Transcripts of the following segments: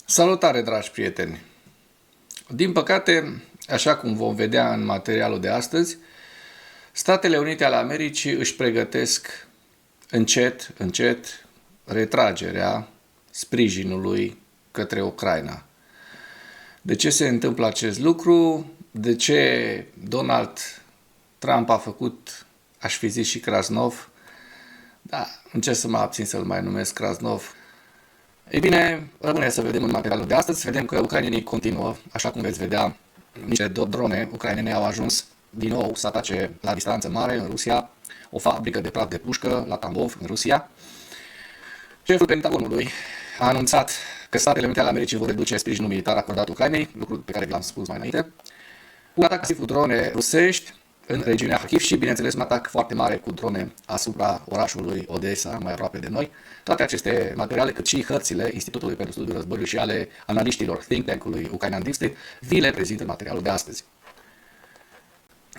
Salutare, dragi prieteni! Din păcate, așa cum vom vedea în materialul de astăzi, Statele Unite ale Americii își pregătesc încet retragerea sprijinului către Ucraina. De ce se întâmplă acest lucru? De ce Donald Trump a făcut, aș fi zis și Krasnov? Da, încerc să mă abțin să-l mai numesc Krasnov. Ei bine, rămâne să vedem în materialul de astăzi, vedem că ucrainenii continuă, așa cum veți vedea, niște drone ucrainene au ajuns din nou să atace la distanță mare în Rusia, o fabrică de praf de pușcă la Tambov, în Rusia. Șeful Pentagonului a anunțat că Statele Unite ale Americii vor reduce sprijinul militar acordat Ucrainei, lucru pe care v-am spus mai înainte, un atac masiv cu drone rusești în regiunea Kharkiv și, bineînțeles, un atac foarte mare cu drone asupra orașului Odessa, mai aproape de noi. Toate aceste materiale, cât și hărțile Institutului pentru Studiul Războiului și ale analiștilor think tank-ului Ukrainian Deep State, vi le prezint în materialul de astăzi.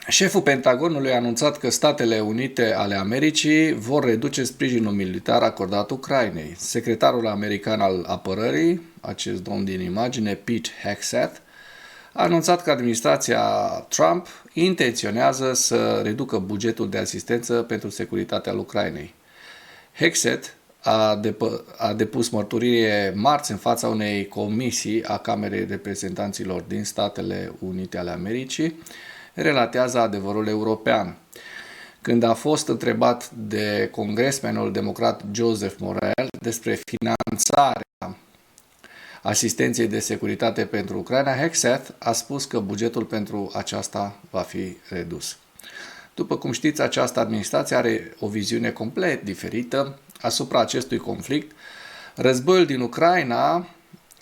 Șeful Pentagonului a anunțat că Statele Unite ale Americii vor reduce sprijinul militar acordat Ucrainei. Secretarul american al apărării, acest domn din imagine, Pete Hegseth, a anunțat că administrația Trump intenționează să reducă bugetul de asistență pentru securitatea Ucrainei. Hegseth a depus mărturie marți în fața unei comisii a Camerei Reprezentanților din Statele Unite ale Americii, relatează adevărul european. Când a fost întrebat de congresmenul democrat Joseph Morell despre finanțarea asistenței de securitate pentru Ucraina, Hegseth a spus că bugetul pentru aceasta va fi redus. După cum știți, această administrație are o viziune complet diferită asupra acestui conflict. Războiul din Ucraina,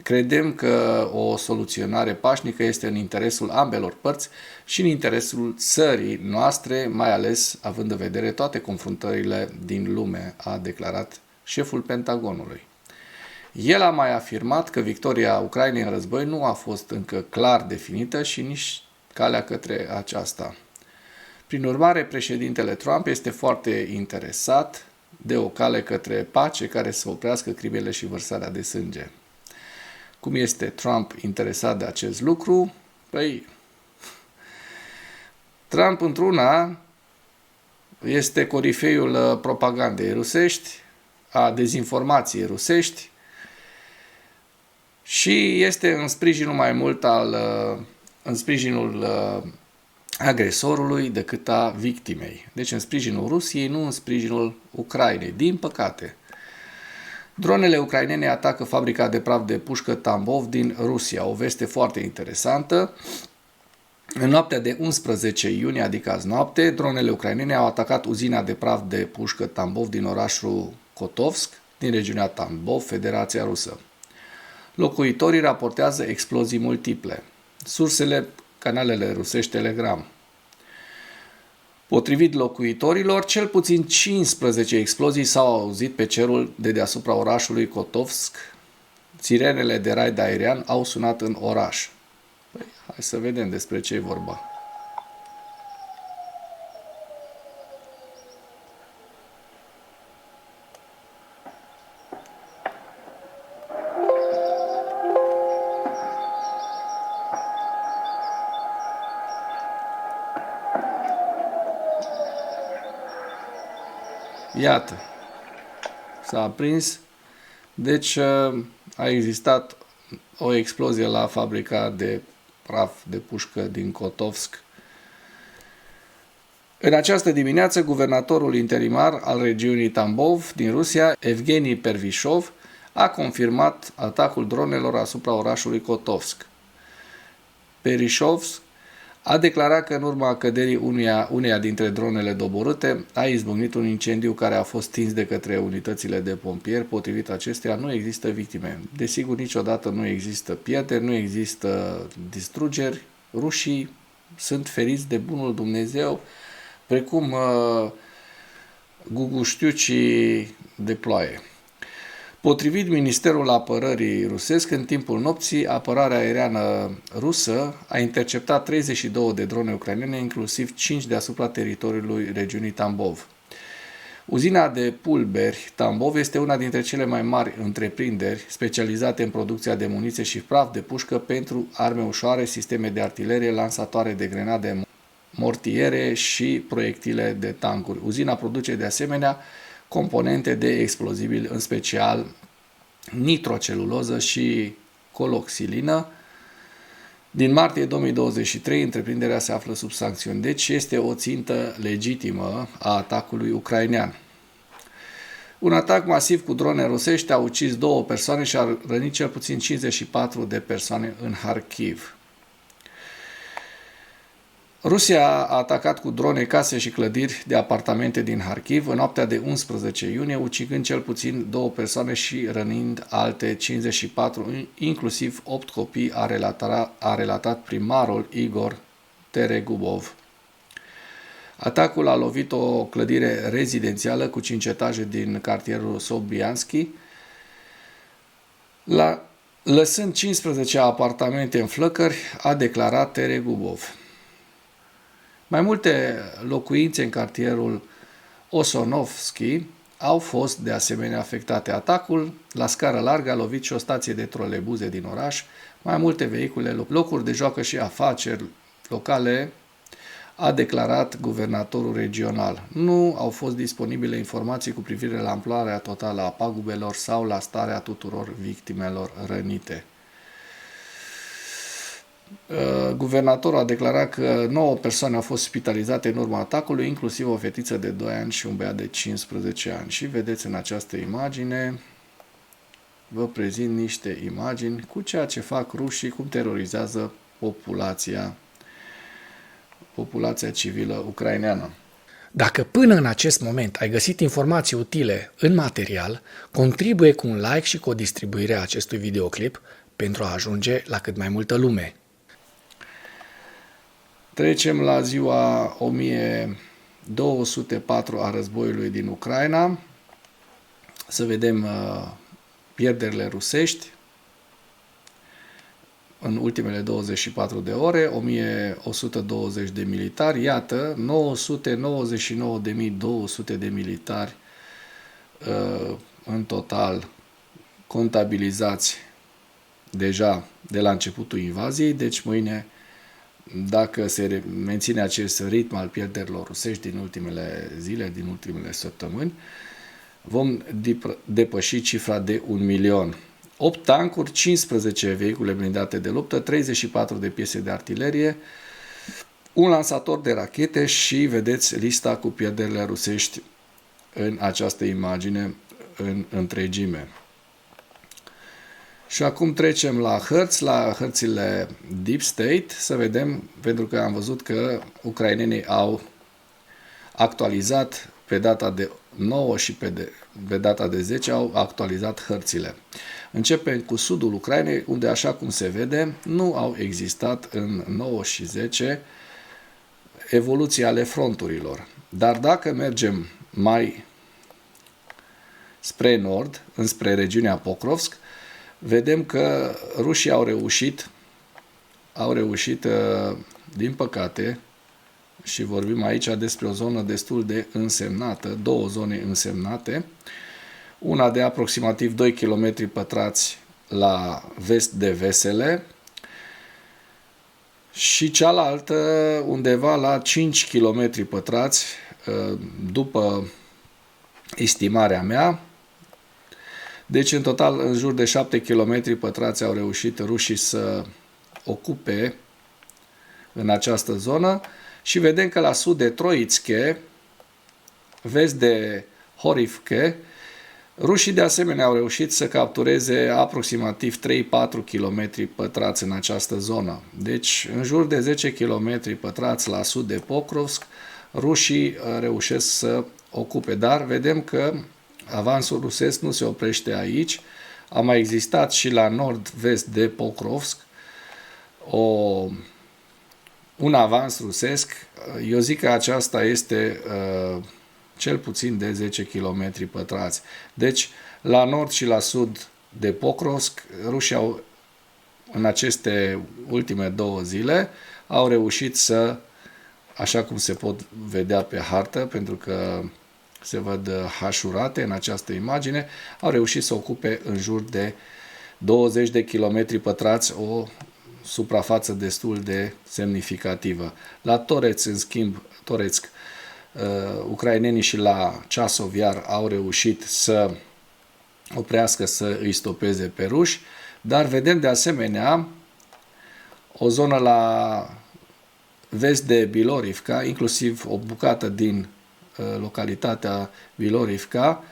credem că o soluționare pașnică este în interesul ambelor părți și în interesul țării noastre, mai ales având în vedere toate confruntările din lume, a declarat șeful Pentagonului. El a mai afirmat că victoria Ucrainei în război nu a fost încă clar definită și nici calea către aceasta. Prin urmare, președintele Trump este foarte interesat de o cale către pace care să oprească crimele și vărsarea de sânge. Cum este Trump interesat de acest lucru? Păi, Trump într-una este corifeiul propagandei rusești, a dezinformației rusești, și este în sprijinul mai mult în sprijinul agresorului decât a victimei. Deci în sprijinul Rusiei, nu în sprijinul Ucrainei, din păcate. Dronele ucrainene atacă fabrica de praf de pușcă Tambov din Rusia. O veste foarte interesantă. În noaptea de 11 iunie, adică azi noapte, dronele ucrainene au atacat uzina de praf de pușcă Tambov din orașul Kotovsk, din regiunea Tambov, Federația Rusă. Locuitorii raportează explozii multiple. Sursele, canalele rusești Telegram. Potrivit locuitorilor, cel puțin 15 explozii s-au auzit pe cerul de deasupra orașului Kotovsk. Sirenele de raid aerian au sunat în oraș. Păi, hai să vedem despre ce e vorba. Iată, s-a aprins, deci a existat o explozie la fabrica de praf de pușcă din Kotovsk. În această dimineață, guvernatorul interimar al regiunii Tambov din Rusia, Evgeni Pervișov, a confirmat atacul dronelor asupra orașului Kotovsk. Pervișov a declarat că în urma căderii uneia dintre dronele doborâte a izbucnit un incendiu care a fost stins de către unitățile de pompieri. Potrivit acesteia, nu există victime. Desigur, niciodată nu există pierderi, nu există distrugeri. Rușii sunt feriți de bunul Dumnezeu, precum guguștiucii de ploaie. Potrivit Ministerul Apărării rusesc, în timpul nopții, apărarea aeriană rusă a interceptat 32 de drone ucrainene, inclusiv 5 deasupra teritoriului regiunii Tambov. Uzina de pulberi Tambov este una dintre cele mai mari întreprinderi specializate în producția de muniție și praf de pușcă pentru arme ușoare, sisteme de artilerie, lansatoare de grenade, mortiere și proiectile de tancuri. Uzina produce de asemenea componente de explozibili, în special nitroceluloză și coloxilină. Din martie 2023, întreprinderea se află sub sancțiuni, deci este o țintă legitimă a atacului ucrainean. Un atac masiv cu drone rusești a ucis 2 persoane și a rănit cel puțin 54 de persoane în Kharkiv. Rusia a atacat cu drone case și clădiri de apartamente din Kharkiv în noaptea de 11 iunie, ucigând cel puțin 2 persoane și rănind alte 54, inclusiv 8 copii, a relatat primarul Igor Teregubov. Atacul a lovit o clădire rezidențială cu 5 etaje din cartierul Sobianski, lăsând 15 apartamente în flăcări, a declarat Teregubov. Mai multe locuințe în cartierul Osonovski au fost de asemenea afectate. Atacul la scară largă a lovit și o stație de trolebuze din oraș, mai multe vehicule, locuri de joacă și afaceri locale, a declarat guvernatorul regional. Nu au fost disponibile informații cu privire la amploarea totală a pagubelor sau la starea tuturor victimelor rănite. Guvernatorul a declarat că 9 persoane au fost spitalizate în urma atacului, inclusiv o fetiță de 2 ani și un băiat de 15 ani. Și vedeți în această imagine, vă prezint niște imagini cu ceea ce fac rușii, cum terorizează populația civilă ucraineană. Dacă până în acest moment ai găsit informații utile în material, contribuie cu un like și cu o distribuire a acestui videoclip pentru a ajunge la cât mai multă lume. Trecem la ziua 1204 a războiului din Ucraina. Să vedem pierderile rusești în ultimele 24 de ore, 1120 de militari, iată, 999.200 de militari în total contabilizați deja de la începutul invaziei, deci mâine, dacă se menține acest ritm al pierderilor rusești din ultimele zile, din ultimele săptămâni, vom depăși cifra de 1 milion. 8 tancuri, 15 vehicule blindate de luptă, 34 de piese de artilerie, un lansator de rachete și vedeți lista cu pierderile rusești în această imagine în întregime. Și acum trecem la hărți, la hărțile Deep State, să vedem, pentru că am văzut că ucrainenii au actualizat pe data de 9 și pe data de 10 au actualizat hărțile. Începem cu sudul Ucrainei, unde, așa cum se vede, nu au existat în 9 și 10 evoluții ale fronturilor. Dar dacă mergem mai spre nord, înspre regiunea Pokrovsk, vedem că rușii au reușit, din păcate, și vorbim aici despre o zonă destul de însemnată, 2 zone însemnate, una de aproximativ 2 km pătrați la vest de Vesele și cealaltă undeva la 5 km pătrați, după estimarea mea. Deci, în total, în jur de 7 km pătrați au reușit rușii să ocupe în această zonă și vedem că la sud de Troitske, vest de Horivke, rușii de asemenea au reușit să captureze aproximativ 3-4 km pătrați în această zonă. Deci, în jur de 10 km pătrați la sud de Pokrovsk, rușii reușesc să ocupe. Dar vedem că avansul rusesc nu se oprește aici. A mai existat și la nord-vest de Pokrovsk un avans rusesc. Eu zic că aceasta este cel puțin de 10 km pătrați. Deci, la nord și la sud de Pokrovsk, rușii au, în aceste ultime 2 zile, au reușit să, așa cum se pot vedea pe hartă, pentru că se văd hașurate în această imagine, au reușit să ocupe în jur de 20 de kilometri pătrați, o suprafață destul de semnificativă. La Toretsk, în schimb, ucrainenii și la Chasov Yar au reușit să oprească, să îi stopeze pe ruși, dar vedem de asemenea o zonă la vest de Bilorivka, inclusiv o bucată din localitatea Bilorivka,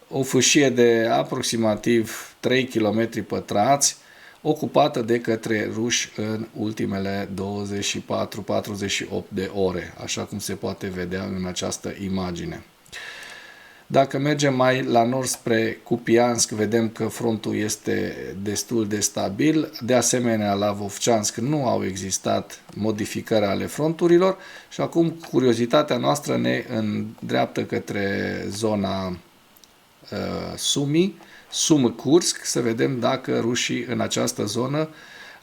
o fâșie de aproximativ 3 km pătrați, ocupată de către ruși în ultimele 24-48 de ore, așa cum se poate vedea în această imagine. Dacă mergem mai la nord spre Kupiansk, vedem că frontul este destul de stabil. De asemenea, la Vovchansk nu au existat modificări ale fronturilor și acum curiozitatea noastră ne îndreaptă către zona Sumi-Kursk, să vedem dacă rușii în această zonă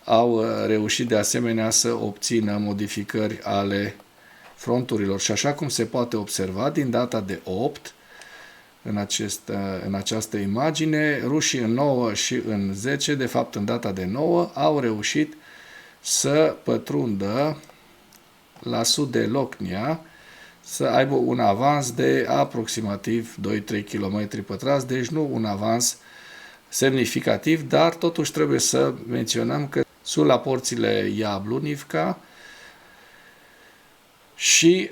au reușit de asemenea să obțină modificări ale fronturilor. Și așa cum se poate observa din data de 8, în această imagine, rușii în 9 și în 10, de fapt în data de 9, au reușit să pătrundă la sud de Locnia, să aibă un avans de aproximativ 2-3 km pătrați, deci nu un avans semnificativ, dar totuși trebuie să menționăm că sunt la porțile Iablunivka și,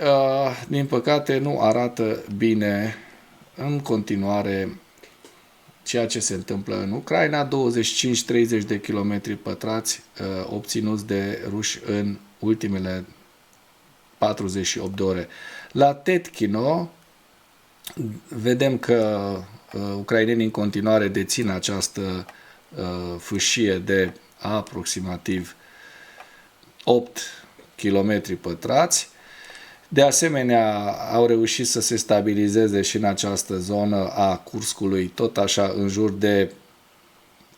din păcate, nu arată bine în continuare ceea ce se întâmplă în Ucraina, 25-30 de kilometri pătrați obținuți de ruși în ultimele 48 de ore. La Tetkino vedem că ucrainenii în continuare dețin această fâșie de aproximativ 8 km pătrați. De asemenea, au reușit să se stabilizeze și în această zonă a Kurskului, tot așa în jur de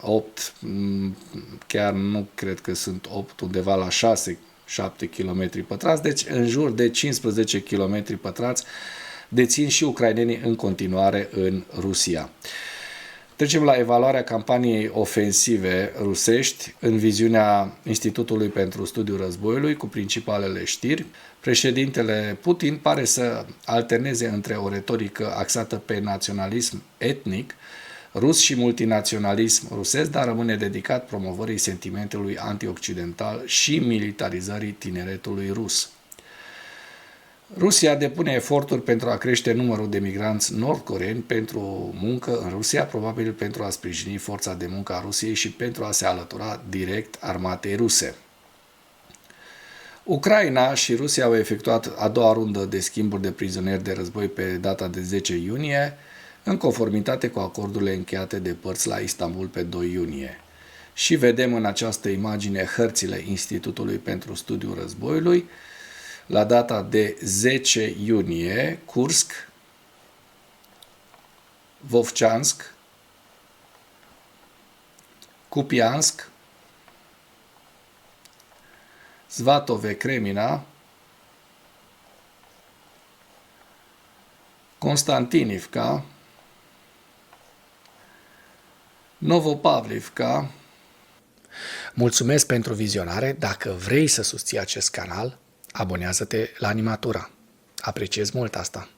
8, chiar nu cred că sunt 8, undeva la 6-7 km pătrați, deci în jur de 15 km pătrați dețin și ucrainenii în continuare în Rusia. Trecem la evaluarea campaniei ofensive rusești în viziunea Institutului pentru Studiul Războiului cu principalele știri. Președintele Putin pare să alterneze între o retorică axată pe naționalism etnic rus și multinaționalism rusesc, dar rămâne dedicat promovării sentimentului antioccidental și militarizării tineretului rus. Rusia depune eforturi pentru a crește numărul de migranți nord-coreeni pentru muncă în Rusia, probabil pentru a sprijini forța de muncă a Rusiei și pentru a se alătura direct armatei ruse. Ucraina și Rusia au efectuat a doua rundă de schimburi de prizonieri de război pe data de 10 iunie, în conformitate cu acordurile încheiate de părți la Istanbul pe 2 iunie. Și vedem în această imagine hărțile Institutului pentru Studiul Războiului. La data de 10 iunie, Kursk, Vovchansk, Kupiansk, Svatove Kremina, Konstantinivka, Novopavlivka. Mulțumesc pentru vizionare. Dacă vrei să susții acest canal, abonează-te la Animatura. Apreciez mult asta.